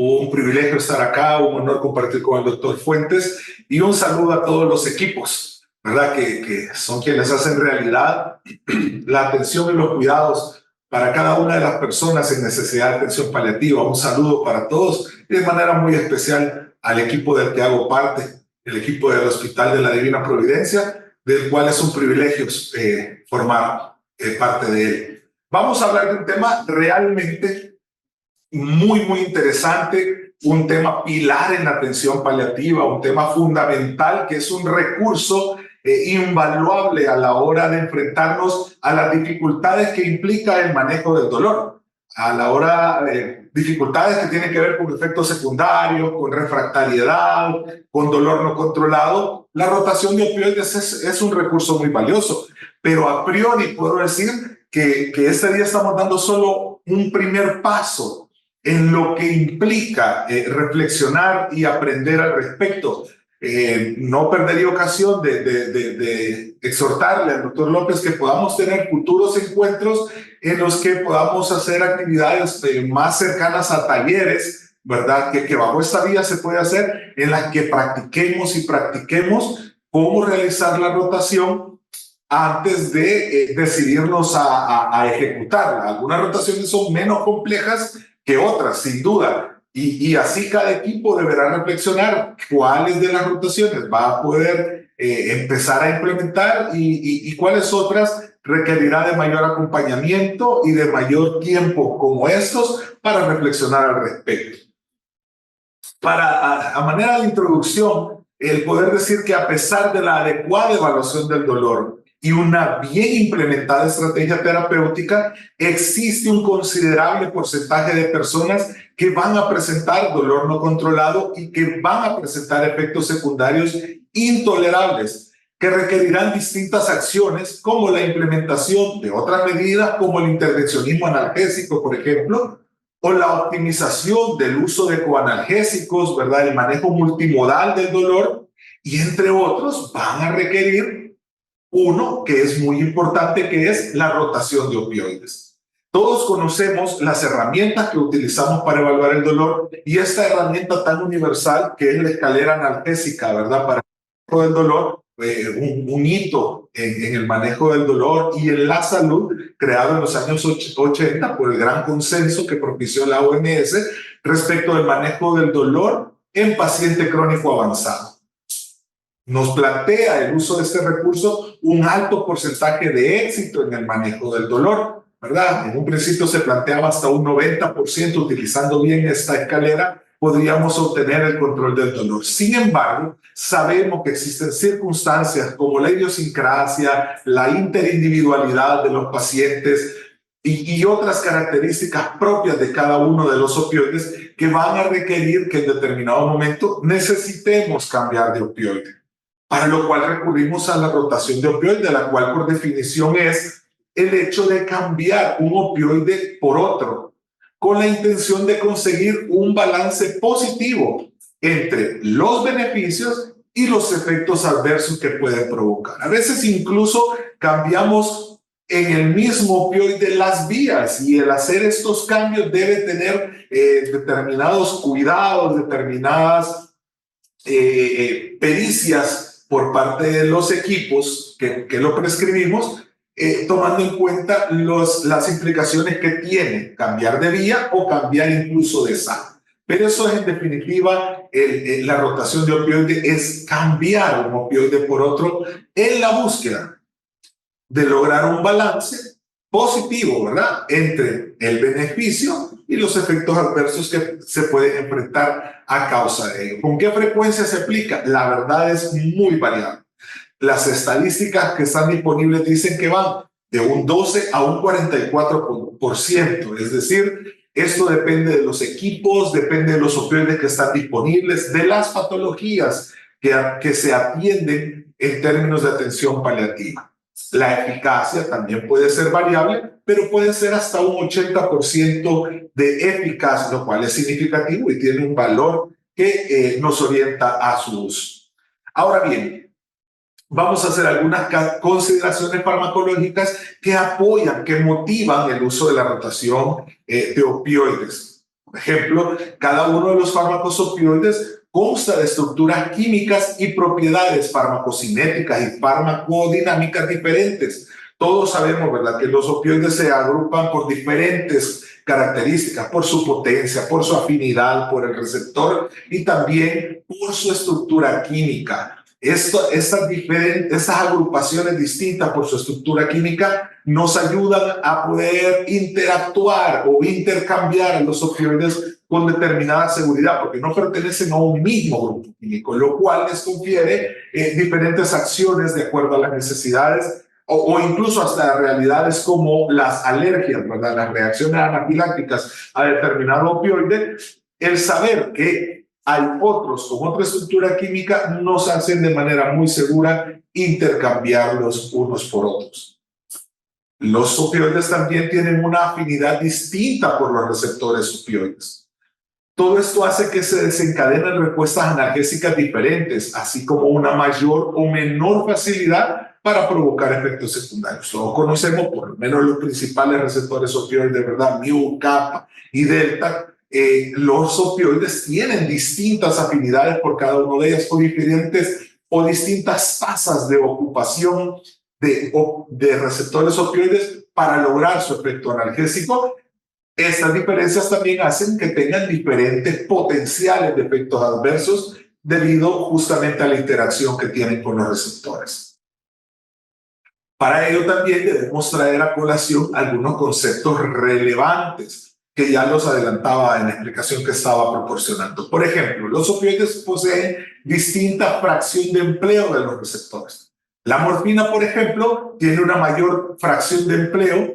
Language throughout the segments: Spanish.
Un privilegio estar acá, un honor compartir con el doctor Fuentes y un saludo a todos los equipos, ¿verdad? Que son quienes hacen realidad la atención y los cuidados para cada una de las personas en necesidad de atención paliativa. Un saludo para todos y de manera muy especial al equipo del que hago parte, el equipo del Hospital de la Divina Providencia, del cual es un privilegio formar parte de él. Vamos a hablar de un tema realmente muy interesante, un tema pilar en la atención paliativa, un tema fundamental que es un recurso invaluable a la hora de enfrentarnos a las dificultades que implica el manejo del dolor, a la hora de dificultades que tienen que ver con efectos secundarios, con refractariedad, con dolor no controlado. La rotación de opioides es un recurso muy valioso, pero a priori puedo decir que este día estamos dando solo un primer paso en lo que implica reflexionar y aprender al respecto. No perdería ocasión de exhortarle al doctor López que podamos tener futuros encuentros en los que podamos hacer actividades más cercanas a talleres, ¿verdad? Que bajo esta vía se puede hacer, en las que practiquemos cómo realizar la rotación antes de decidirnos a ejecutarla. Algunas rotaciones son menos complejas que otras, sin duda. Y así cada equipo deberá reflexionar cuáles de las rotaciones va a poder empezar a implementar y cuáles otras requerirá de mayor acompañamiento y de mayor tiempo como estos para reflexionar al respecto. A manera de introducción, el poder decir que a pesar de la adecuada evaluación del dolor y una bien implementada estrategia terapéutica, existe un considerable porcentaje de personas que van a presentar dolor no controlado y que van a presentar efectos secundarios intolerables que requerirán distintas acciones como la implementación de otras medidas como el intervencionismo analgésico, por ejemplo, o la optimización del uso de coanalgésicos, ¿verdad? El manejo multimodal del dolor y entre otros van a requerir uno que es muy importante, que es la rotación de opioides. Todos conocemos las herramientas que utilizamos para evaluar el dolor y esta herramienta tan universal que es la escalera analgésica, ¿verdad? Para el manejo del dolor, un hito en el manejo del dolor y en la salud, creado en los años 80 por el gran consenso que propició la OMS respecto del manejo del dolor en paciente crónico avanzado. Nos plantea el uso de este recurso un alto porcentaje de éxito en el manejo del dolor, ¿verdad? En un principio se planteaba hasta un 90%, utilizando bien esta escalera, podríamos obtener el control del dolor. Sin embargo, sabemos que existen circunstancias como la idiosincrasia, la interindividualidad de los pacientes y otras características propias de cada uno de los opioides que van a requerir que en determinado momento necesitemos cambiar de opioide. Para lo cual recurrimos a la rotación de opioide, la cual por definición es el hecho de cambiar un opioide por otro, con la intención de conseguir un balance positivo entre los beneficios y los efectos adversos que pueden provocar. A veces incluso cambiamos en el mismo opioide las vías y el hacer estos cambios debe tener determinados cuidados, determinadas pericias por parte de los equipos que lo prescribimos, tomando en cuenta las implicaciones que tiene cambiar de vía o cambiar incluso de sala. Pero eso es en definitiva, la rotación de opioide es cambiar un opioide por otro en la búsqueda de lograr un balance positivo, ¿verdad?, entre el beneficio y los efectos adversos que se pueden enfrentar a causa de ello. ¿Con qué frecuencia se aplica? La verdad es muy variable. Las estadísticas que están disponibles dicen que van de un 12 a un 44%, es decir, esto depende de los equipos, depende de los opioides que están disponibles, de las patologías que se atienden en términos de atención paliativa. La eficacia también puede ser variable, pero puede ser hasta un 80% de eficacia, lo cual es significativo y tiene un valor que nos orienta a su uso. Ahora bien, vamos a hacer algunas consideraciones farmacológicas que apoyan, que motivan el uso de la rotación de opioides. Por ejemplo, cada uno de los fármacos opioides consta de estructuras químicas y propiedades farmacocinéticas y farmacodinámicas diferentes. Todos sabemos, ¿verdad?, que los opioides se agrupan por diferentes características, por su potencia, por su afinidad, por el receptor y también por su estructura química. Estas agrupaciones distintas por su estructura química nos ayudan a poder interactuar o intercambiar los opioides con determinada seguridad, porque no pertenecen a un mismo grupo químico, lo cual les confiere diferentes acciones de acuerdo a las necesidades o incluso hasta realidades como las alergias, ¿verdad? Las reacciones anafilácticas a determinado opioide. El saber que hay otros con otra estructura química nos hacen de manera muy segura intercambiarlos unos por otros. Los opioides también tienen una afinidad distinta por los receptores opioides. Todo esto hace que se desencadenen respuestas analgésicas diferentes, así como una mayor o menor facilidad para provocar efectos secundarios. Todos conocemos por lo menos los principales receptores opioides, ¿verdad? Mu, kappa y delta. Los opioides tienen distintas afinidades por cada uno de ellas o distintas tasas de ocupación de receptores opioides para lograr su efecto analgésico. Estas diferencias también hacen que tengan diferentes potenciales de efectos adversos debido justamente a la interacción que tienen con los receptores. Para ello también debemos traer a colación algunos conceptos relevantes que ya los adelantaba en la explicación que estaba proporcionando. Por ejemplo, los opioides poseen distinta fracción de empleo de los receptores. La morfina, por ejemplo, tiene una mayor fracción de empleo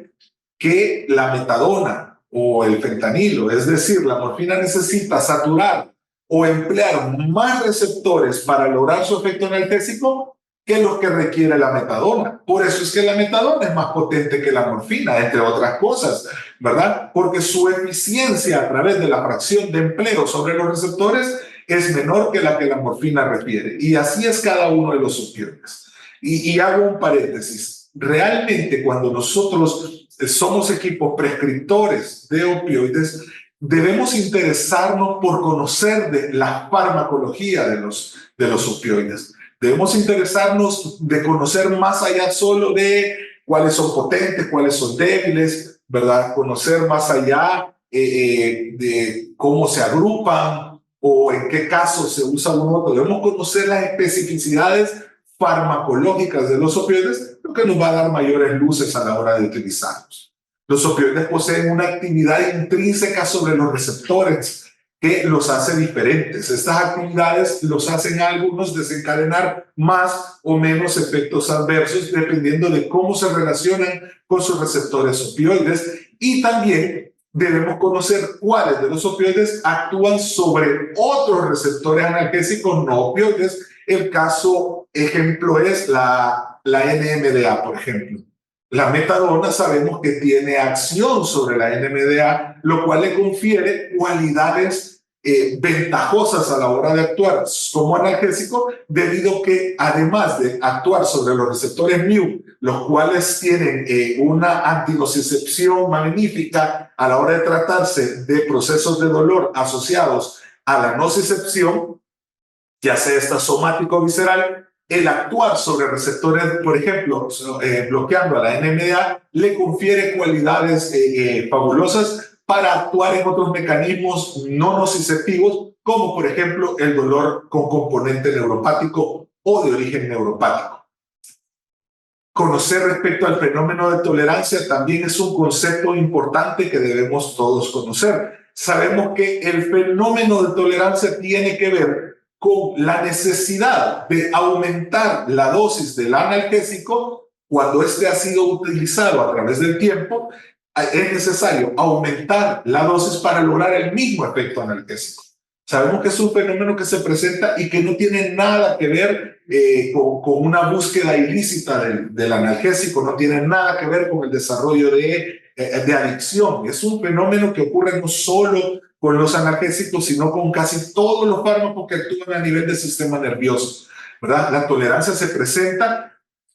que la metadona o el fentanilo, es decir, la morfina necesita saturar o emplear más receptores para lograr su efecto analgésico que los que requiere la metadona. Por eso es que la metadona es más potente que la morfina, entre otras cosas, ¿verdad? Porque su eficiencia a través de la fracción de empleo sobre los receptores es menor que la morfina refiere. Y así es cada uno de los opioides. Y hago un paréntesis. Realmente cuando nosotros somos equipos prescriptores de opioides, debemos interesarnos por conocer de la farmacología de los opioides. Debemos interesarnos de conocer más allá solo de cuáles son potentes, cuáles son débiles, ¿verdad? Conocer más allá de cómo se agrupan o en qué casos se usa uno u otro. Debemos conocer las especificidades farmacológicas de los opioides, lo que nos va a dar mayores luces a la hora de utilizarlos. Los opioides poseen una actividad intrínseca sobre los receptores que los hace diferentes. Estas actividades los hacen a algunos desencadenar más o menos efectos adversos dependiendo de cómo se relacionan con sus receptores opioides, y también debemos conocer cuáles de los opioides actúan sobre otros receptores analgésicos no opioides. El caso ejemplo es la NMDA, por ejemplo. La metadona sabemos que tiene acción sobre la NMDA, lo cual le confiere cualidades ventajosas a la hora de actuar como analgésico, debido a que además de actuar sobre los receptores mu, los cuales tienen una antinocicepción magnífica a la hora de tratarse de procesos de dolor asociados a la nocicepción, ya sea esta somático o visceral, el actuar sobre receptores, por ejemplo, bloqueando a la NMDA, le confiere cualidades fabulosas para actuar en otros mecanismos no nociceptivos, como por ejemplo el dolor con componente neuropático o de origen neuropático. Conocer respecto al fenómeno de tolerancia también es un concepto importante que debemos todos conocer. Sabemos que el fenómeno de tolerancia tiene que ver con la necesidad de aumentar la dosis del analgésico cuando éste ha sido utilizado a través del tiempo. Es necesario aumentar la dosis para lograr el mismo efecto analgésico. Sabemos que es un fenómeno que se presenta y que no tiene nada que ver con una búsqueda ilícita del analgésico, no tiene nada que ver con el desarrollo de adicción. Es un fenómeno que ocurre no solo con los analgésicos, sino con casi todos los fármacos que actúan a nivel del sistema nervioso, ¿verdad? La tolerancia se presenta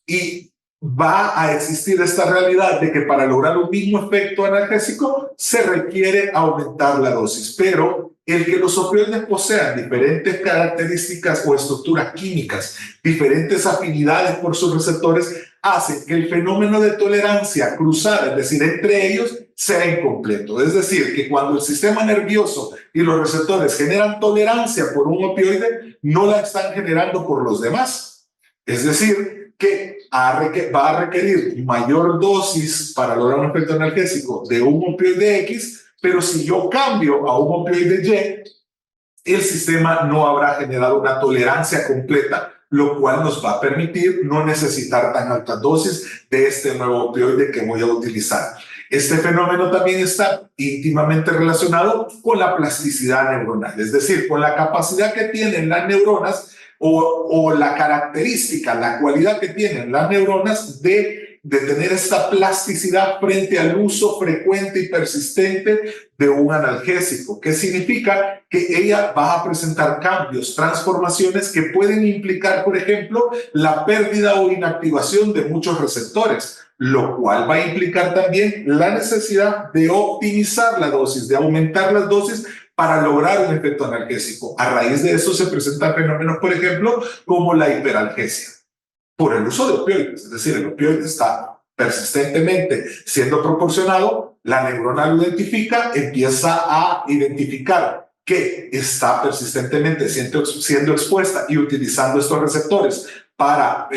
y va a existir esta realidad de que para lograr un mismo efecto analgésico se requiere aumentar la dosis, pero el que los opioides posean diferentes características o estructuras químicas, diferentes afinidades por sus receptores, hace que el fenómeno de tolerancia cruzada, es decir, entre ellos, sea incompleto. Es decir, que cuando el sistema nervioso y los receptores generan tolerancia por un opioide, no la están generando por los demás. Es decir, que va a requerir mayor dosis para lograr un efecto analgésico de un opioide X, pero si yo cambio a un opioide Y, el sistema no habrá generado una tolerancia completa, lo cual nos va a permitir no necesitar tan altas dosis de este nuevo opioide que voy a utilizar. Este fenómeno también está íntimamente relacionado con la plasticidad neuronal, es decir, con la capacidad que tienen las neuronas o la característica, la cualidad que tienen las neuronas de tener esta plasticidad frente al uso frecuente y persistente de un analgésico, que significa que ella va a presentar cambios, transformaciones que pueden implicar, por ejemplo, la pérdida o inactivación de muchos receptores, lo cual va a implicar también la necesidad de optimizar la dosis, de aumentar las dosis para lograr un efecto analgésico. A raíz de eso se presentan fenómenos, por ejemplo, como la hiperalgesia, por el uso de opioides. Es decir, el opioide está persistentemente siendo proporcionado, la neurona lo identifica, empieza a identificar que está persistentemente siendo expuesta y utilizando estos receptores para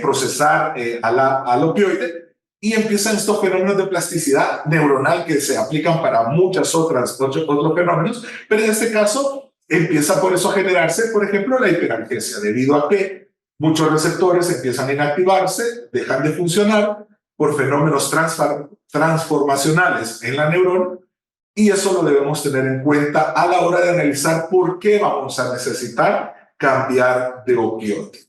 procesar al opioide, y empiezan estos fenómenos de plasticidad neuronal que se aplican para otros fenómenos, pero en este caso empieza por eso a generarse, por ejemplo, la hiperalgesia, debido a que muchos receptores empiezan a inactivarse, dejan de funcionar por fenómenos transformacionales en la neurona, y eso lo debemos tener en cuenta a la hora de analizar por qué vamos a necesitar cambiar de opioide.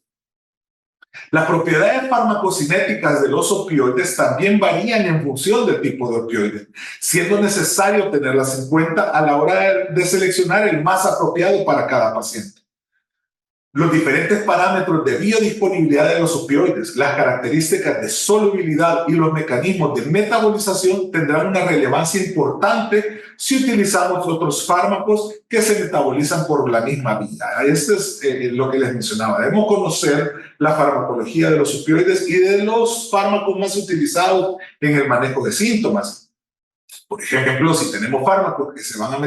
Las propiedades farmacocinéticas de los opioides también varían en función del tipo de opioide, siendo necesario tenerlas en cuenta a la hora de seleccionar el más apropiado para cada paciente. Los diferentes parámetros de biodisponibilidad de los opioides, las características de solubilidad y los mecanismos de metabolización tendrán una relevancia importante si utilizamos otros fármacos que se metabolizan por la misma vía. Esto es lo que les mencionaba. Debemos conocer la farmacología de los opioides y de los fármacos más utilizados en el manejo de síntomas. Por ejemplo, si tenemos fármacos que se van a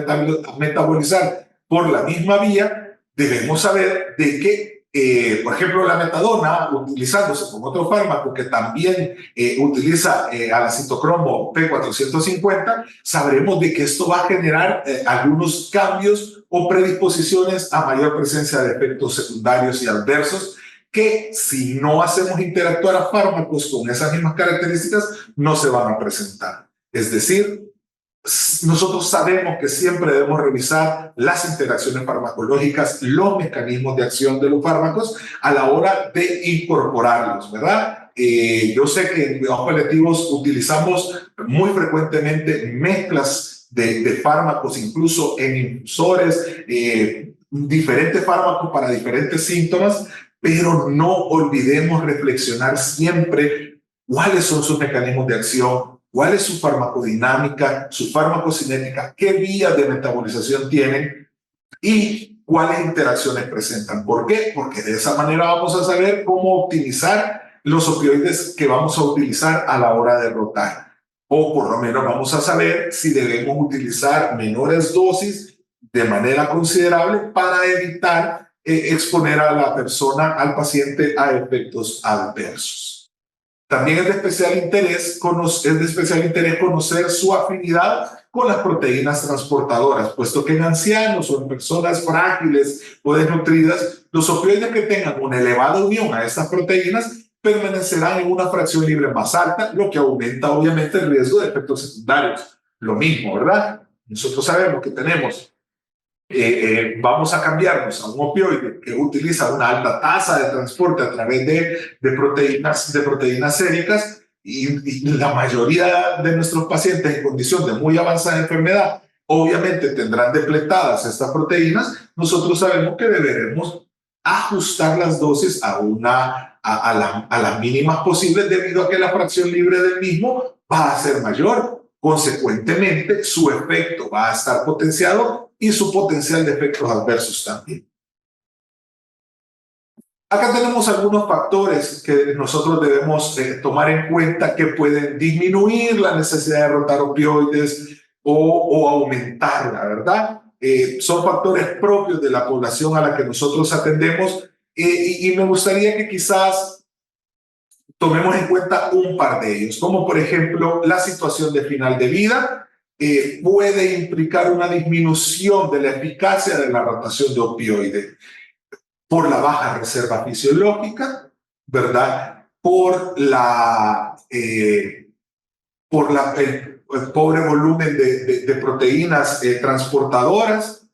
metabolizar por la misma vía, debemos saber de que, por ejemplo, la metadona, utilizándose con otro fármaco que también utiliza al acetocromo P450, sabremos de que esto va a generar algunos cambios o predisposiciones a mayor presencia de efectos secundarios y adversos que, si no hacemos interactuar a fármacos con esas mismas características, no se van a presentar. Es decir, nosotros sabemos que siempre debemos revisar las interacciones farmacológicas, los mecanismos de acción de los fármacos a la hora de incorporarlos, ¿verdad? Yo sé que en cuidados paliativos utilizamos muy frecuentemente mezclas de fármacos, incluso en infusores, diferentes fármacos para diferentes síntomas, pero no olvidemos reflexionar siempre cuáles son sus mecanismos de acción, cuál es su farmacodinámica, su farmacocinética, qué vías de metabolización tienen y cuáles interacciones presentan. ¿Por qué? Porque de esa manera vamos a saber cómo optimizar los opioides que vamos a utilizar a la hora de rotar. O por lo menos vamos a saber si debemos utilizar menores dosis de manera considerable para evitar exponer a la persona, al paciente, a efectos adversos. También es de especial interés conocer su afinidad con las proteínas transportadoras, puesto que en ancianos o en personas frágiles o desnutridas, los opioides que tengan una elevada unión a estas proteínas permanecerán en una fracción libre más alta, lo que aumenta obviamente el riesgo de efectos secundarios. Lo mismo, ¿verdad? Nosotros sabemos que tenemos vamos a cambiarnos a un opioide que utiliza una alta tasa de transporte a través de proteínas séricas, y la mayoría de nuestros pacientes en condición de muy avanzada enfermedad obviamente tendrán depletadas estas proteínas. Nosotros sabemos que deberemos ajustar las dosis a a las mínimas posibles debido a que la fracción libre del mismo va a ser mayor. Consecuentemente, su efecto va a estar potenciado y su potencial de efectos adversos también. Acá tenemos algunos factores que nosotros debemos tomar en cuenta que pueden disminuir la necesidad de rotar opioides o aumentarla, ¿verdad? Son factores propios de la población a la que nosotros atendemos y me gustaría que quizás tomemos en cuenta un par de ellos, como por ejemplo la situación de final de vida puede implicar una disminución de la eficacia de la rotación de opioides por la baja reserva fisiológica, ¿verdad? Por el pobre volumen de proteínas transportadoras,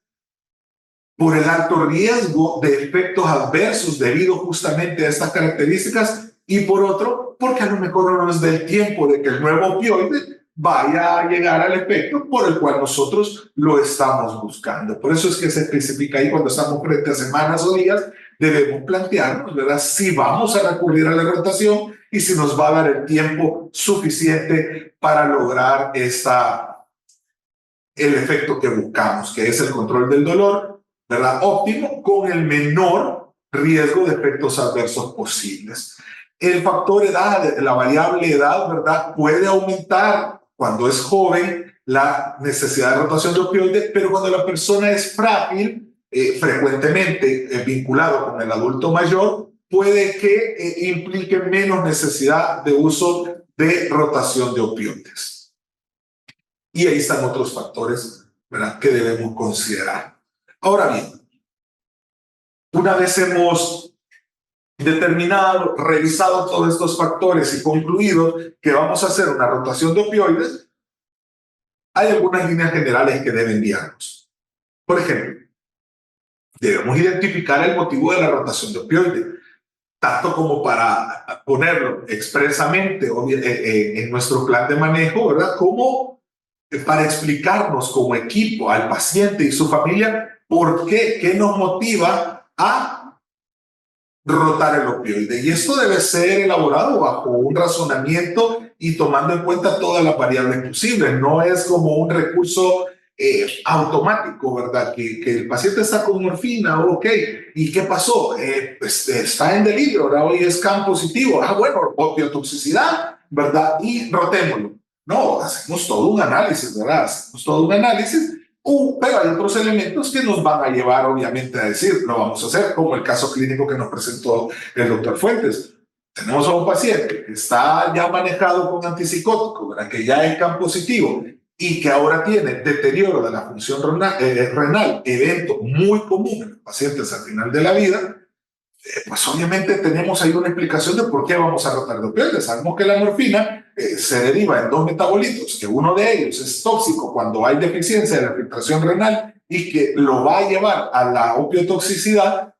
por el alto riesgo de efectos adversos debido justamente a estas características, y por otro, porque a lo mejor no nos da el tiempo de que el nuevo opioide vaya a llegar al efecto por el cual nosotros lo estamos buscando. Por eso es que se especifica ahí cuando estamos frente a semanas o días, debemos plantearnos, ¿verdad?, si vamos a recurrir a la rotación y si nos va a dar el tiempo suficiente para lograr el efecto que buscamos, que es el control del dolor, ¿verdad?, óptimo, con el menor riesgo de efectos adversos posibles. El factor edad, la variable edad, ¿verdad?, puede aumentar cuando es joven la necesidad de rotación de opioides, pero cuando la persona es frágil, frecuentemente vinculado con el adulto mayor, puede que implique menos necesidad de uso de rotación de opioides. Y ahí están otros factores, ¿verdad?, que debemos considerar. Ahora bien, una vez hemos determinado, revisado todos estos factores y concluido que vamos a hacer una rotación de opioides, hay algunas líneas generales que deben guiarnos. Por ejemplo, debemos identificar el motivo de la rotación de opioides, tanto como para ponerlo expresamente en nuestro plan de manejo, ¿verdad?, como para explicarnos como equipo al paciente y su familia por qué nos motiva a rotar el opioide. Y esto debe ser elaborado bajo un razonamiento y tomando en cuenta todas las variables posibles. No es como un recurso automático, ¿verdad? Que el paciente está con morfina, ok, ¿y qué pasó? Pues está en delirio, ¿verdad? Hoy es CAM positivo, bueno, opiotoxicidad, ¿verdad? Y rotémoslo. No, hacemos todo un análisis, ¿verdad? Hacemos todo un análisis. Pero hay otros elementos que nos van a llevar, obviamente, a decir, lo vamos a hacer, como el caso clínico que nos presentó el doctor Fuentes. Tenemos a un paciente que está ya manejado con antipsicótico, ¿verdad?, que ya es CAM positivo y que ahora tiene deterioro de la función renal, evento muy común en los pacientes al final de la vida. Pues obviamente tenemos ahí una explicación de por qué vamos a rotar de opioides. Sabemos que la morfina se deriva en dos metabolitos, que uno de ellos es tóxico cuando hay deficiencia de la filtración renal y que lo va a llevar a la opiotoxicidad,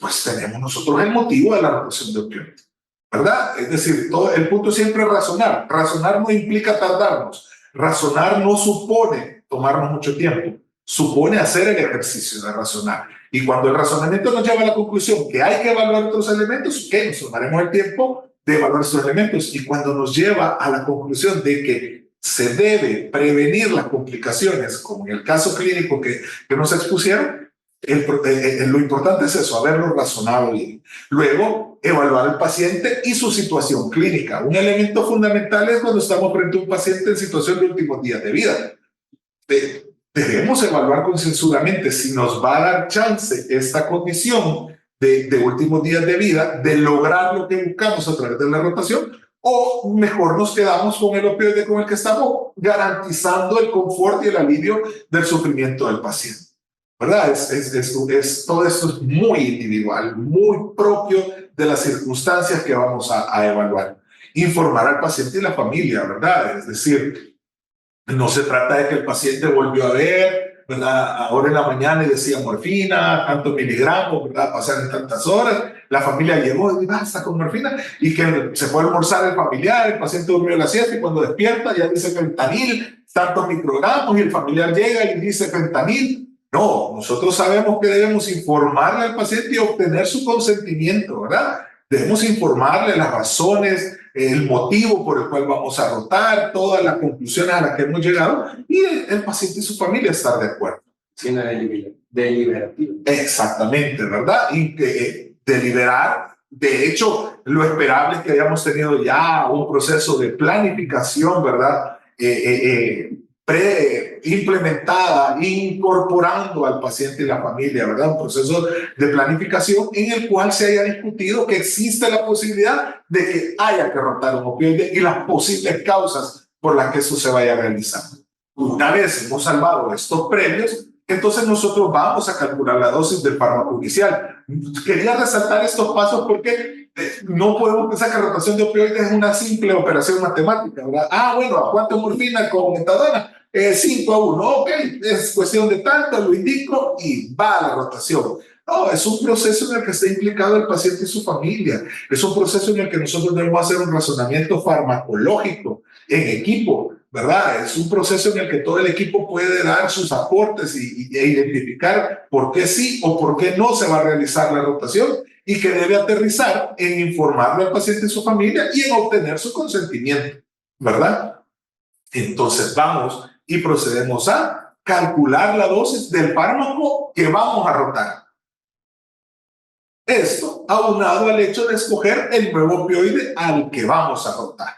pues tenemos nosotros el motivo de la rotación de opioides, ¿verdad? Es decir, el punto siempre es razonar. Razonar no implica tardarnos. Razonar no supone tomarnos mucho tiempo. Supone hacer el ejercicio de razonar. Y cuando el razonamiento nos lleva a la conclusión que hay que evaluar otros elementos, ¿qué? Nos tomaremos el tiempo de evaluar estos elementos. Y cuando nos lleva a la conclusión de que se debe prevenir las complicaciones, como en el caso clínico que nos expusieron, lo importante es eso, haberlo razonado bien. Luego, evaluar al paciente y su situación clínica. Un elemento fundamental es cuando estamos frente a un paciente en situación de últimos días de vida. Debemos evaluar concienzudamente si nos va a dar chance esta condición de últimos días de vida de lograr lo que buscamos a través de la rotación, o mejor nos quedamos con el opioide con el que estamos, garantizando el confort y el alivio del sufrimiento del paciente, ¿verdad? Todo esto es muy individual, muy propio de las circunstancias que vamos a evaluar. Informar al paciente y la familia, ¿verdad? Es decir, no se trata de que el paciente volvió a ver, ¿verdad?, ahora en la mañana y decía morfina, tantos miligramos, ¿verdad?, pasaron tantas horas, la familia llegó y basta con morfina, y que se fue a almorzar el familiar, el paciente durmió la siesta y cuando despierta ya dice fentanil, tantos microgramos, y el familiar llega y dice fentanil. No, nosotros sabemos que debemos informarle al paciente y obtener su consentimiento, ¿verdad? Debemos informarle las razones, el motivo por el cual vamos a rotar, todas las conclusiones a las que hemos llegado, y el paciente y su familia estar de acuerdo. Sí, una deliberativa. Exactamente, ¿verdad? Y deliberar. De hecho, lo esperable es que hayamos tenido ya un proceso de planificación, ¿verdad? Implementada, incorporando al paciente y la familia, ¿verdad? Un proceso de planificación en el cual se haya discutido que existe la posibilidad de que haya que rotar un opioide y las posibles causas por las que eso se vaya realizando. Una vez hemos salvado estos premios, entonces nosotros vamos a calcular la dosis del fármaco inicial. Quería resaltar estos pasos porque no podemos pensar que rotación de opioides es una simple operación matemática, ¿verdad? Bueno, ¿a cuánto morfina con metadona? 5-1, ok, es cuestión de tanto, lo indico y va a la rotación. No, es un proceso en el que está implicado el paciente y su familia. Es un proceso en el que nosotros debemos hacer un razonamiento farmacológico en equipo, ¿verdad? Es un proceso en el que todo el equipo puede dar sus aportes e identificar por qué sí o por qué no se va a realizar la rotación y que debe aterrizar en informarle al paciente y su familia y en obtener su consentimiento, ¿verdad? Entonces vamos y procedemos a calcular la dosis del fármaco que vamos a rotar. Esto aunado al hecho de escoger el nuevo opioide al que vamos a rotar,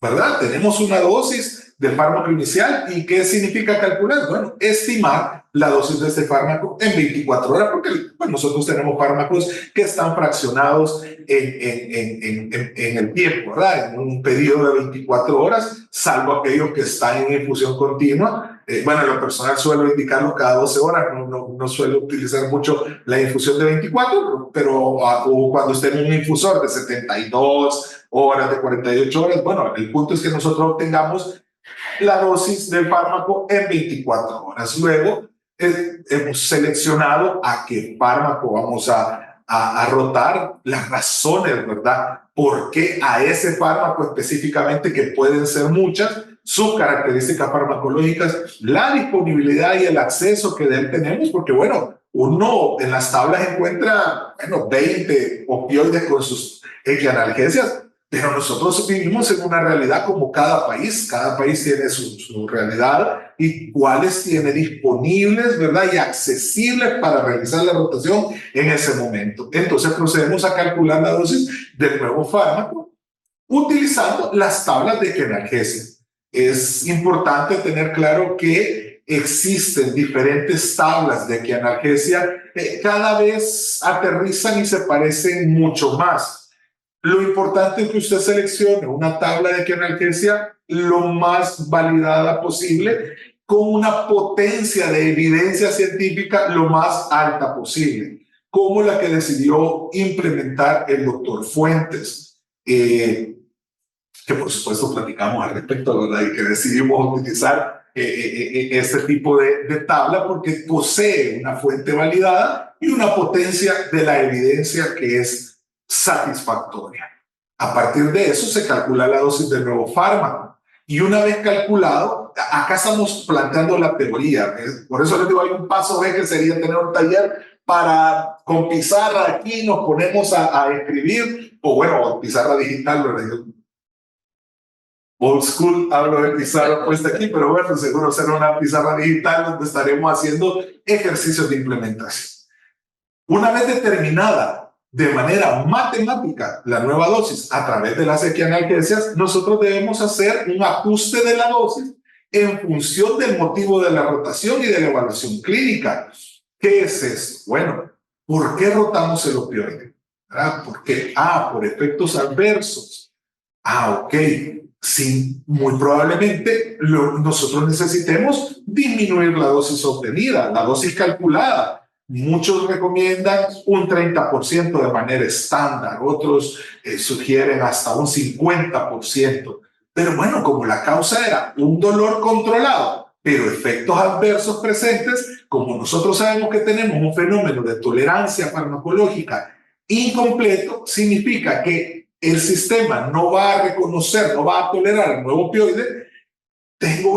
¿verdad? Tenemos una dosis del fármaco inicial. ¿Y qué significa calcular? Bueno, estimar la dosis de este fármaco en 24 horas, porque pues, nosotros tenemos fármacos que están fraccionados en el tiempo, ¿verdad? En un periodo de 24 horas, salvo aquellos que están en infusión continua. Bueno, lo personal suelo indicarlo cada 12 horas, no suelo utilizar mucho la infusión de 24, pero cuando esté en un infusor de 72 horas, de 48 horas, bueno, el punto es que nosotros obtengamos la dosis del fármaco en 24 horas. Luego, hemos seleccionado a qué fármaco vamos a rotar, las razones, ¿verdad? ¿Por qué a ese fármaco específicamente, que pueden ser muchas, sus características farmacológicas, la disponibilidad y el acceso que de él tenemos? Porque, bueno, uno en las tablas encuentra, bueno, 20 opioides con sus equianalgesias, pero nosotros vivimos en una realidad como cada país tiene su realidad y cuáles tiene disponibles, ¿verdad? Y accesibles para realizar la rotación en ese momento. Entonces procedemos a calcular la dosis del nuevo fármaco utilizando las tablas de equianalgesia. Es importante tener claro que existen diferentes tablas de equianalgesia, cada vez aterrizan y se parecen mucho más. Lo importante es que usted seleccione una tabla de equianalgesia lo más validada posible, con una potencia de evidencia científica lo más alta posible, como la que decidió implementar el doctor Fuentes, que por supuesto platicamos al respecto, ¿verdad? Y que decidimos utilizar este tipo de tabla porque posee una fuente validada y una potencia de la evidencia que es satisfactoria. A partir de eso se calcula la dosis del nuevo fármaco. Y una vez calculado, acá estamos planteando la teoría. Por eso les digo, hay un paso B que sería tener un taller para, con pizarra aquí nos ponemos a escribir, o bueno, pizarra digital, ¿verdad? Old school, hablo de pizarra puesta aquí, pero bueno, seguro será una pizarra digital donde estaremos haciendo ejercicios de implementación. Una vez determinada de manera matemática la nueva dosis a través de las equianalgesias, nosotros debemos hacer un ajuste de la dosis en función del motivo de la rotación y de la evaluación clínica. ¿Qué es esto? Bueno, ¿por qué rotamos el opioide? ¿Verdad? ¿Por qué? Por efectos adversos. Ok. Sí, muy probablemente nosotros necesitemos disminuir la dosis obtenida, la dosis calculada. Muchos recomiendan un 30% de manera estándar, otros sugieren hasta un 50%. Pero bueno, como la causa era un dolor controlado, pero efectos adversos presentes, como nosotros sabemos que tenemos un fenómeno de tolerancia farmacológica incompleto, significa que el sistema no va a reconocer, no va a tolerar el nuevo opioide. Tengo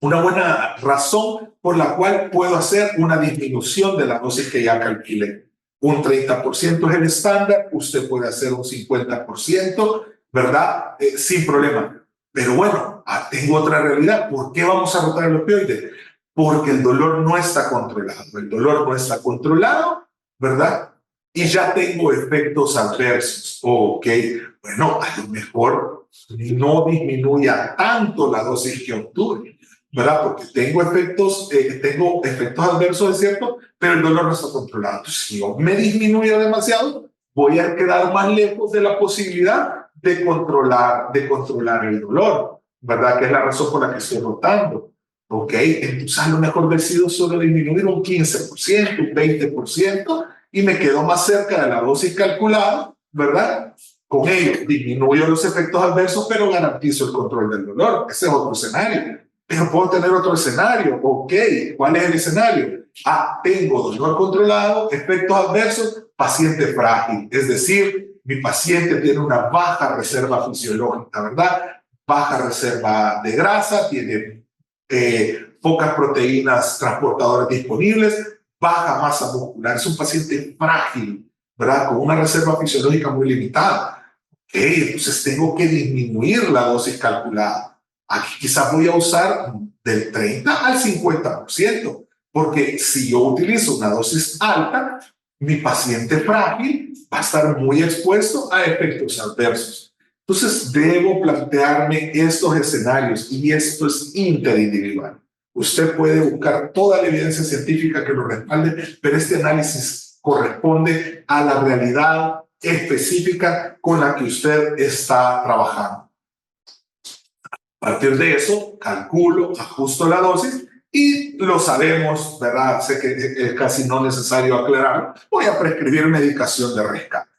una buena razón por la cual puedo hacer una disminución de la dosis que ya calculé. Un 30% es el estándar, usted puede hacer un 50%, ¿verdad? Sin problema. Pero bueno, tengo otra realidad. ¿Por qué vamos a rotar el opioide? Porque el dolor no está controlado. El dolor no está controlado, ¿verdad? Y ya tengo efectos adversos. Ok, bueno, a lo mejor no disminuya tanto la dosis que obtuve, ¿verdad? Porque tengo efectos adversos, es cierto, pero el dolor no está controlado. Entonces, si yo me disminuyo demasiado, voy a quedar más lejos de la posibilidad de controlar el dolor, ¿verdad? Que es la razón por la que estoy rotando. Ok, entonces a lo mejor decido solo disminuir un 15%, un 20%, y me quedo más cerca de la dosis calculada, ¿verdad? Con ello disminuyo los efectos adversos, pero garantizo el control del dolor. Ese es otro escenario. Pero puedo tener otro escenario. Ok, ¿cuál es el escenario? Tengo dolor controlado, efectos adversos, paciente frágil. Es decir, mi paciente tiene una baja reserva fisiológica, ¿verdad? Baja reserva de grasa, tiene pocas proteínas transportadoras disponibles, baja masa muscular. Es un paciente frágil, ¿verdad? Con una reserva fisiológica muy limitada. Entonces tengo que disminuir la dosis calculada. Aquí quizás voy a usar del 30 al 50%, porque si yo utilizo una dosis alta, mi paciente frágil va a estar muy expuesto a efectos adversos. Entonces debo plantearme estos escenarios y esto es interindividual. Usted puede buscar toda la evidencia científica que lo respalde, pero este análisis corresponde a la realidad específica con la que usted está trabajando. A partir de eso, calculo, ajusto la dosis y lo sabemos, ¿verdad? Sé que es casi no necesario aclararlo. Voy a prescribir medicación de rescate,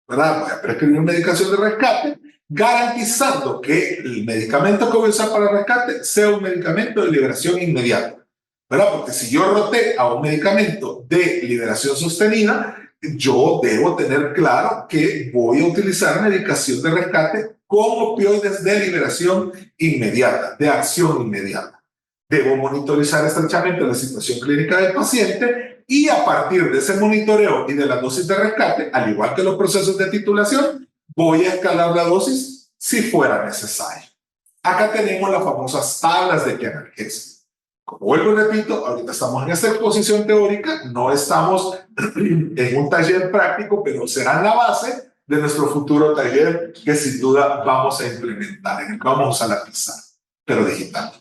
¿verdad? Voy a prescribir medicación de rescate, garantizando que el medicamento que voy a usar para el rescate sea un medicamento de liberación inmediata, ¿verdad? Porque si yo roté a un medicamento de liberación sostenida, yo debo tener claro que voy a utilizar medicación de rescate con opioides de liberación inmediata, de acción inmediata. Debo monitorizar estrechamente la situación clínica del paciente y a partir de ese monitoreo y de la dosis de rescate, al igual que los procesos de titulación, voy a escalar la dosis si fuera necesario. Acá tenemos las famosas tablas de analgesia. Como vuelvo y repito, ahorita estamos en esta exposición teórica, no estamos en un taller práctico, pero será la base de nuestro futuro taller que sin duda vamos a implementar, en el que vamos a usar la pizarra, pero digital,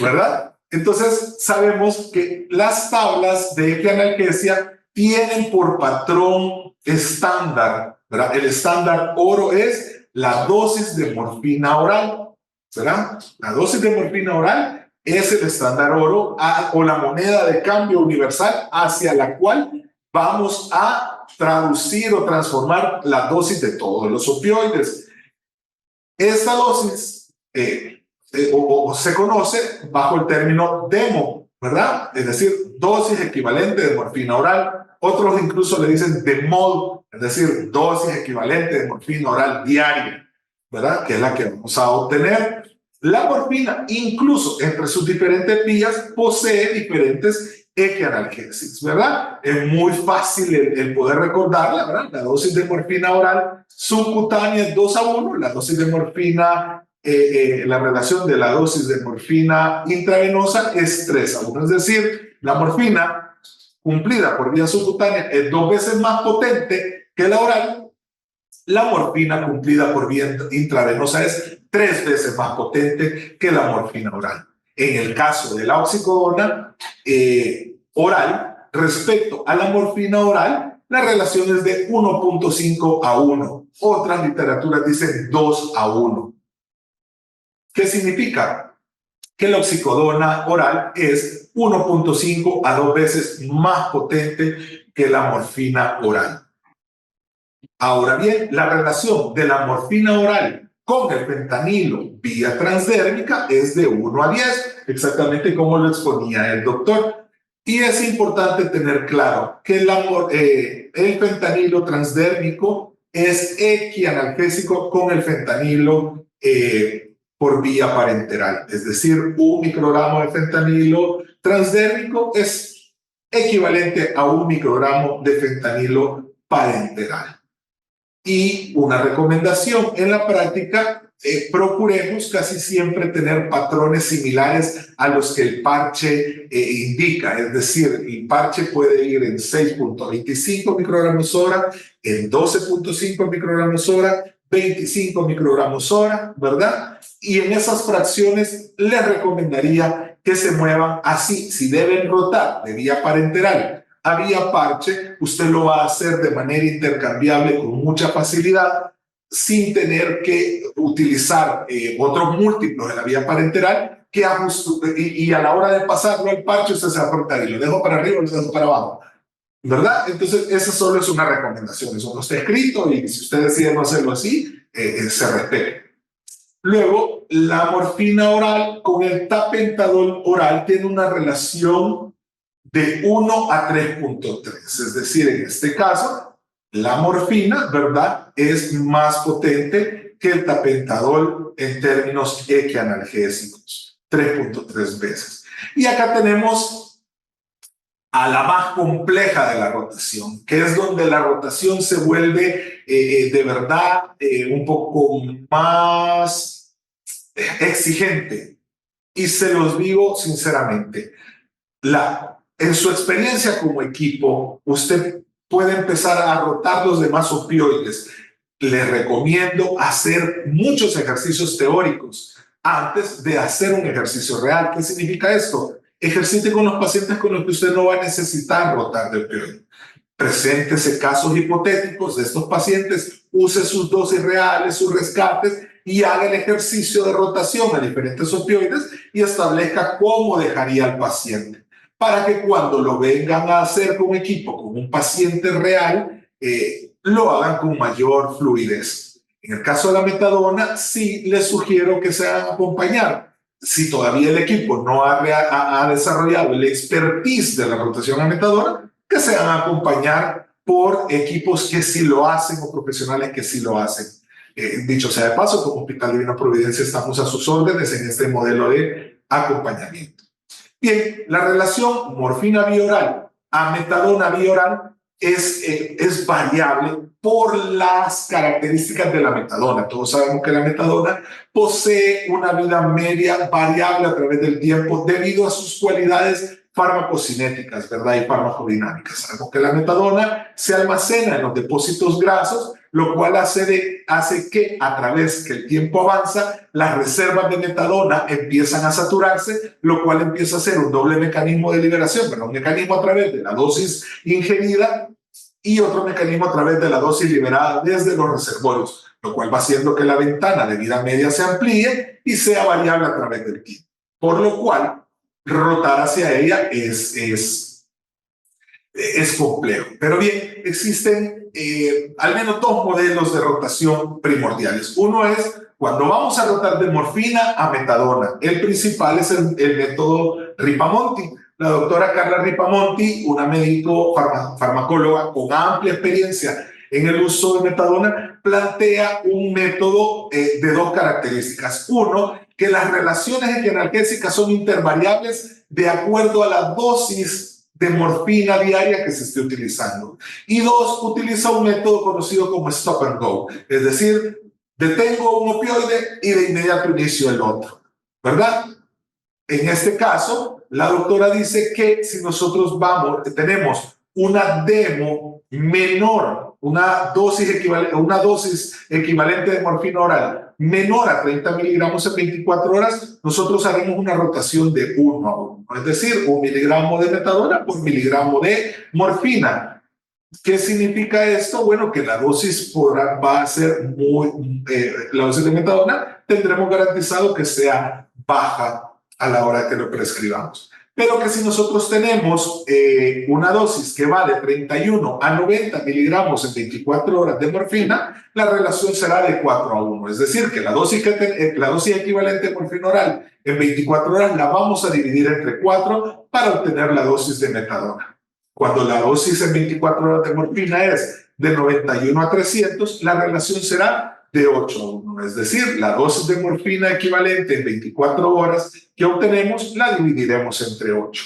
¿verdad? Entonces sabemos que las tablas de analgesia tienen por patrón estándar, ¿verdad? El estándar oro es la dosis de morfina oral, ¿verdad? La dosis de morfina oral es el estándar oro o la moneda de cambio universal hacia la cual vamos a traducir o transformar la dosis de todos los opioides. Esta dosis se conoce bajo el término DEMO, ¿verdad? Es decir, dosis equivalente de morfina oral. Otros incluso le dicen DEMOL, es decir, dosis equivalente de morfina oral diaria, ¿verdad? Que es la que vamos a obtener. La morfina, incluso entre sus diferentes vías, posee diferentes equianalgésicos, ¿verdad? Es muy fácil el poder recordarla, ¿verdad? La dosis de morfina oral subcutánea es 2:1, la dosis de morfina, la relación de la dosis de morfina intravenosa es 3:1, es decir, la morfina cumplida por vía subcutánea es 2 veces más potente que la oral. La morfina cumplida por vía intravenosa es 3 veces más potente que la morfina oral. En el caso de la oxicodona oral, respecto a la morfina oral, la relación es de 1.5:1. Otras literaturas dicen 2:1. ¿Qué significa? Que la oxicodona oral es 1.5 a 2 veces más potente que la morfina oral. Ahora bien, la relación de la morfina oral con el fentanilo vía transdérmica es de 1:10, exactamente como lo exponía el doctor. Y es importante tener claro que el fentanilo transdérmico es equianalgésico con el fentanilo por vía parenteral. Es decir, 1 microgramo de fentanilo transdérmico es equivalente a 1 microgramo de fentanilo parenteral. Y una recomendación en la práctica, procuremos casi siempre tener patrones similares a los que el parche indica, es decir, el parche puede ir en 6.25 microgramos hora, en 12.5 microgramos hora, 25 microgramos hora, ¿verdad? Y en esas fracciones les recomendaría que se muevan así. Si deben rotar de vía parenteral a vía parche, usted lo va a hacer de manera intercambiable con mucha facilidad, sin tener que utilizar otros múltiplos de la vía parenteral que y a la hora de pasarlo al parche usted se va a preguntar, ¿y lo dejo para arriba o lo dejo para abajo? ¿Verdad? Entonces, esa solo es una recomendación, eso no está escrito y si usted decide no hacerlo así, se respete. Luego, la morfina oral con el tapentadol oral tiene una relación de 1 a 3.3, es decir, en este caso, la morfina, ¿verdad?, es más potente que el tapentadol en términos equianalgésicos, 3.3 veces. Y acá tenemos a la más compleja de la rotación, que es donde la rotación se vuelve de verdad un poco más exigente. Y se los digo sinceramente, en su experiencia como equipo, usted puede empezar a rotar los demás opioides. Les recomiendo hacer muchos ejercicios teóricos antes de hacer un ejercicio real. ¿Qué significa esto? Ejercite con los pacientes con los que usted no va a necesitar rotar de opioide. Preséntese casos hipotéticos de estos pacientes, use sus dosis reales, sus rescates y haga el ejercicio de rotación a diferentes opioides y establezca cómo dejaría al paciente, para que cuando lo vengan a hacer con equipo, con un paciente real, lo hagan con mayor fluidez. En el caso de la metadona, sí les sugiero que se hagan acompañar. Si todavía el equipo no ha desarrollado el expertise de la rotación a metadona, que se hagan acompañar por equipos que sí lo hacen o profesionales que sí lo hacen. Dicho sea de paso, como Hospital Divina Providencia estamos a sus órdenes en este modelo de acompañamiento. Bien, la relación morfina bioral a metadona bioral es variable por las características de la metadona. Todos sabemos que la metadona posee una vida media variable a través del tiempo debido a sus cualidades farmacocinéticas, ¿verdad? Y farmacodinámicas. Sabemos que la metadona se almacena en los depósitos grasos, lo cual hace que a través que el tiempo avanza, las reservas de metadona empiezan a saturarse, lo cual empieza a ser un doble mecanismo de liberación, pero un mecanismo a través de la dosis ingerida y otro mecanismo a través de la dosis liberada desde los reservorios, lo cual va haciendo que la ventana de vida media se amplíe y sea variable a través del tiempo. Por lo cual, rotar hacia ella es complejo. Pero bien, existen al menos dos modelos de rotación primordiales. Uno es cuando vamos a rotar de morfina a metadona. El principal es el método Ripamonti. La doctora Carla Ripamonti, una médico farmacóloga con amplia experiencia en el uso de metadona, plantea un método de dos características. Uno, que las relaciones equianalgésicas son intervariables de acuerdo a la dosis de morfina diaria que se esté utilizando. Y dos, utiliza un método conocido como stop and go, es decir, detengo un opioide y de inmediato inicio el otro, ¿verdad? En este caso, la doctora dice que si nosotros tenemos una demo menor, una dosis equivalente de morfina oral menor a 30 miligramos en 24 horas, nosotros haremos una rotación de 1 a 1, es decir, 1 miligramo de metadona por miligramo de morfina. ¿Qué significa esto? Bueno, que la dosis va a ser la dosis de metadona tendremos garantizado que sea baja a la hora que lo prescribamos. Pero que si nosotros tenemos una dosis que va de 31 a 90 miligramos en 24 horas de morfina, la relación será de 4 a 1. Es decir, que la dosis equivalente de morfina oral en 24 horas la vamos a dividir entre 4 para obtener la dosis de metadona. Cuando la dosis en 24 horas de morfina es de 91 a 300, la relación será de 8 a 1. Es decir, la dosis de morfina equivalente en 24 horas que obtenemos la dividiremos entre 8.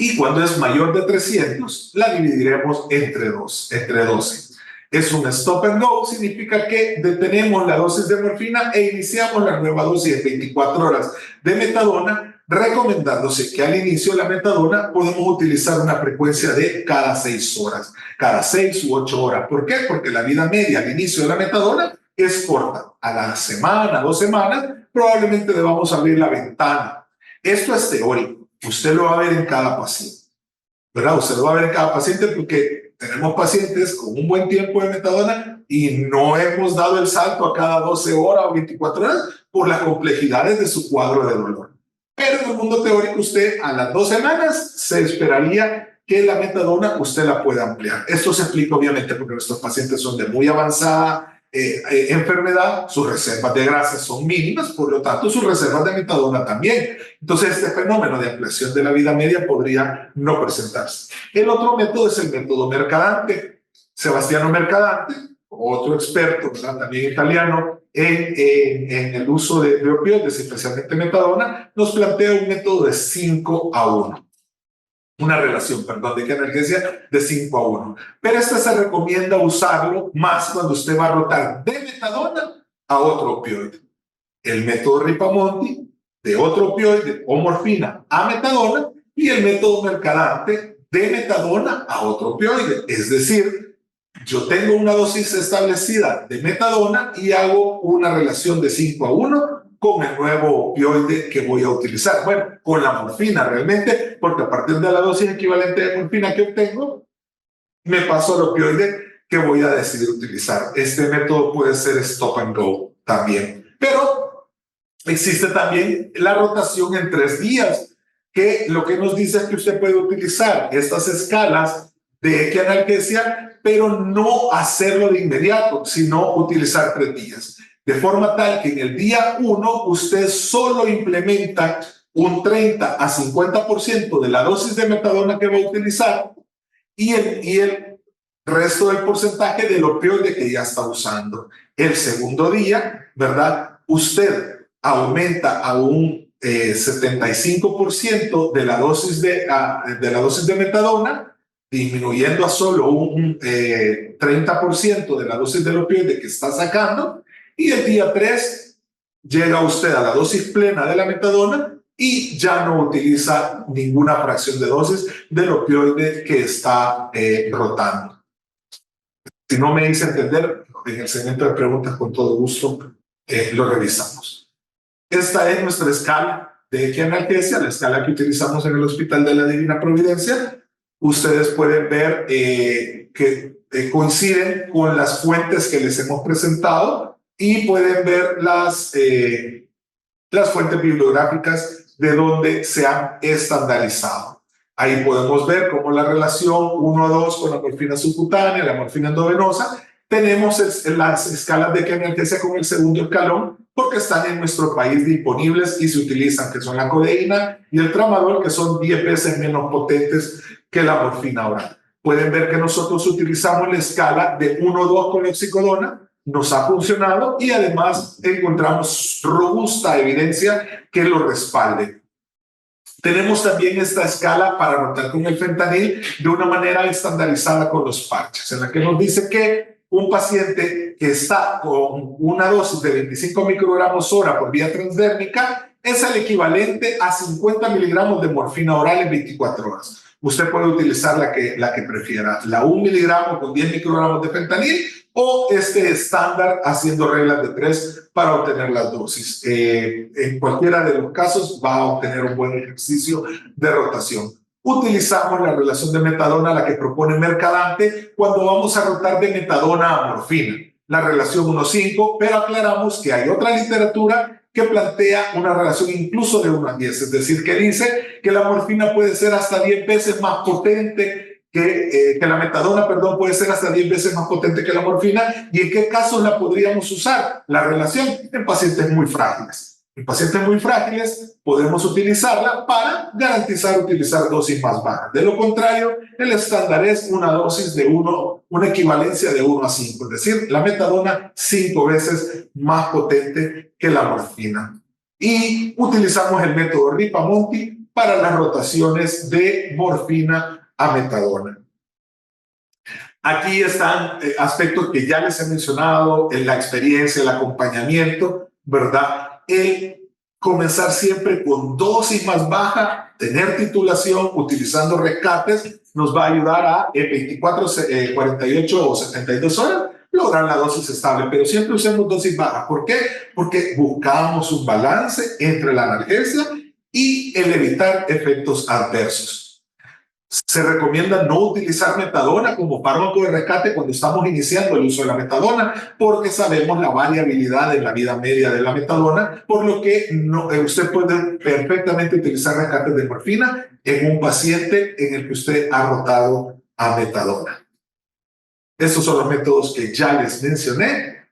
Y cuando es mayor de 300, la dividiremos entre 12. Es un stop and go, significa que detenemos la dosis de morfina e iniciamos la nueva dosis de 24 horas de metadona, recomendándose que al inicio de la metadona podemos utilizar una frecuencia de cada 6 horas, cada 6 u 8 horas. ¿Por qué? Porque la vida media al inicio de la metadona es corta. A la semana, 2 semanas, probablemente debamos abrir la ventana. Esto es teórico. Usted lo va a ver en cada paciente, ¿verdad? Usted lo va a ver en cada paciente porque tenemos pacientes con un buen tiempo de metadona y no hemos dado el salto a cada 12 horas o 24 horas por las complejidades de su cuadro de dolor. Pero en el mundo teórico, usted a las 2 semanas se esperaría que la metadona usted la pueda ampliar. Esto se explica obviamente porque nuestros pacientes son de muy avanzada enfermedad, sus reservas de grasa son mínimas, por lo tanto sus reservas de metadona también. Entonces este fenómeno de ampliación de la vida media podría no presentarse. El otro método es el método Mercadante. Sebastiano Mercadante, otro experto, ¿verdad?, también italiano, en el uso de opioides, especialmente metadona, nos plantea un método de 5-1. Una relación, perdón, de analgesia de 5-1. Pero este se recomienda usarlo más cuando usted va a rotar de metadona a otro opioide. El método Ripamonti, de otro opioide o morfina a metadona, y el método Mercadante, de metadona a otro opioide. Es decir, yo tengo una dosis establecida de metadona y hago una relación de 5-1 con el nuevo opioide que voy a utilizar. Bueno, con la morfina realmente, porque a partir de la dosis equivalente de morfina que obtengo, me paso al opioide que voy a decidir utilizar. Este método puede ser stop and go también. Pero existe también la rotación en 3 días, que lo que nos dice es que usted puede utilizar estas escalas de analgesia, pero no hacerlo de inmediato, sino utilizar 3 días. De forma tal que en el día 1 usted solo implementa un 30 a 50% de la dosis de metadona que va a utilizar y el resto del porcentaje del opioide que ya está usando. El segundo día, ¿verdad?, usted aumenta a un 75% de la dosis de metadona, disminuyendo a solo un 30% de la dosis del opioide que está sacando. Y el día 3 llega usted a la dosis plena de la metadona y ya no utiliza ninguna fracción de dosis del opioide que está rotando. Si no me hice entender, en el segmento de preguntas con todo gusto lo revisamos. Esta es nuestra escala de analgesia, la escala que utilizamos en el Hospital de la Divina Providencia. Ustedes pueden ver que coinciden con las fuentes que les hemos presentado y pueden ver las fuentes bibliográficas de donde se han estandarizado. Ahí podemos ver cómo la relación 1-2 con la morfina subcutánea, la morfina endovenosa, tenemos las escalas de analgesia con el segundo escalón porque están en nuestro país disponibles y se utilizan, que son la codeína y el tramadol, que son 10 veces menos potentes que la morfina oral. Pueden ver que nosotros utilizamos la escala de 1-2 con la oxicodona, nos ha funcionado y además encontramos robusta evidencia que lo respalde. Tenemos también esta escala para rotar con el fentanil de una manera estandarizada con los parches, en la que nos dice que un paciente que está con una dosis de 25 microgramos hora por vía transdérmica es el equivalente a 50 miligramos de morfina oral en 24 horas. Usted puede utilizar la que prefiera, la 1 miligramo con 10 microgramos de fentanil o este estándar haciendo reglas de 3 para obtener las dosis. En cualquiera de los casos va a obtener un buen ejercicio de rotación. Utilizamos la relación de metadona, la que propone Mercadante, cuando vamos a rotar de metadona a morfina, la relación 1:5, pero aclaramos que hay otra literatura que plantea una relación incluso de 1:10, es decir, que dice que la morfina puede ser hasta 10 veces más potente que la metadona, perdón, puede ser hasta 10 veces más potente que la morfina. ¿Y en qué casos la podríamos usar? La relación en pacientes muy frágiles. En pacientes muy frágiles podemos utilizarla para garantizar utilizar dosis más bajas. De lo contrario, el estándar es una dosis de una equivalencia de 1:5, es decir, la metadona 5 veces más potente que la morfina. Y utilizamos el método Ripamonti para las rotaciones de morfina a metadona. Aquí están aspectos que ya les he mencionado, en la experiencia, el acompañamiento, ¿verdad? El comenzar siempre con dosis más baja, tener titulación, utilizando rescates, nos va a ayudar a en 24, 48 o 72 horas lograr la dosis estable, pero siempre usemos dosis bajas. ¿Por qué? Porque buscamos un balance entre la analgesia y el evitar efectos adversos. Se recomienda no utilizar metadona como fármaco de rescate cuando estamos iniciando el uso de la metadona, porque sabemos la variabilidad en la vida media de la metadona, por lo que usted puede perfectamente utilizar rescates de morfina en un paciente en el que usted ha rotado a metadona. Estos son los métodos que ya les mencioné,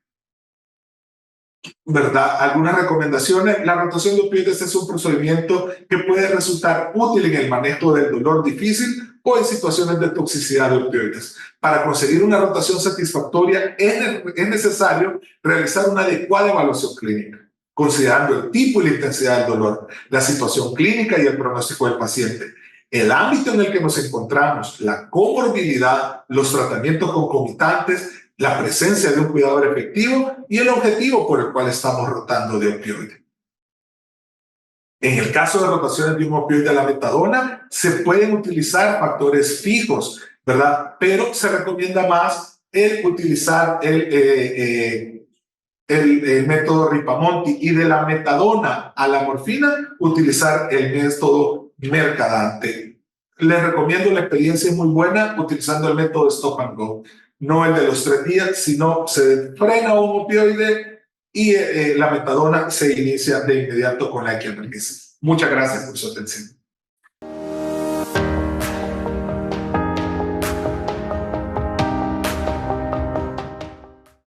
¿verdad? Algunas recomendaciones. La rotación de opioides es un procedimiento que puede resultar útil en el manejo del dolor difícil o en situaciones de toxicidad de opioides. Para conseguir una rotación satisfactoria es necesario realizar una adecuada evaluación clínica, considerando el tipo y la intensidad del dolor, la situación clínica y el pronóstico del paciente, el ámbito en el que nos encontramos, la comorbilidad, los tratamientos concomitantes, la presencia de un cuidador efectivo y el objetivo por el cual estamos rotando de opioide. En el caso de rotaciones de un opioide a la metadona, se pueden utilizar factores fijos, ¿verdad? Pero se recomienda más el utilizar el método Ripamonti, y de la metadona a la morfina, utilizar el método Mercadante. Les recomiendo, la experiencia es muy buena utilizando el método Stop and Go. No el de los 3 días, sino se frena un opioide y la metadona se inicia de inmediato con la equianalgesia. Muchas gracias por su atención.